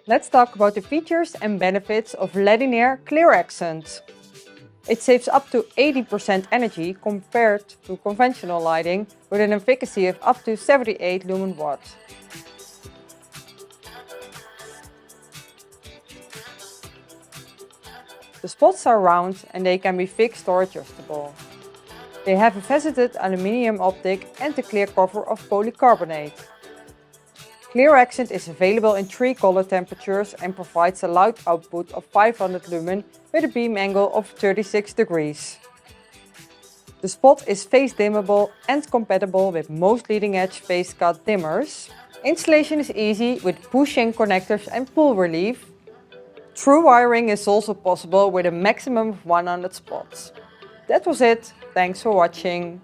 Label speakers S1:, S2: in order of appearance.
S1: Let's talk about the features and benefits of Ledinaire ClearAccent. It saves up to 80% energy compared to conventional lighting with an efficacy of up to 78 lumen watts. The spots are round and they can be fixed or adjustable. They have a faceted aluminium optic and a clear cover of polycarbonate. ClearAccent is available in 3 color temperatures and provides a loud output of 500 lumen with a beam angle of 36 degrees. The spot is phase dimmable and compatible with most leading-edge phase cut dimmers. Installation is easy with push-in connectors and pull relief. True wiring is also possible with a maximum of 100 spots. That was it. Thanks for watching.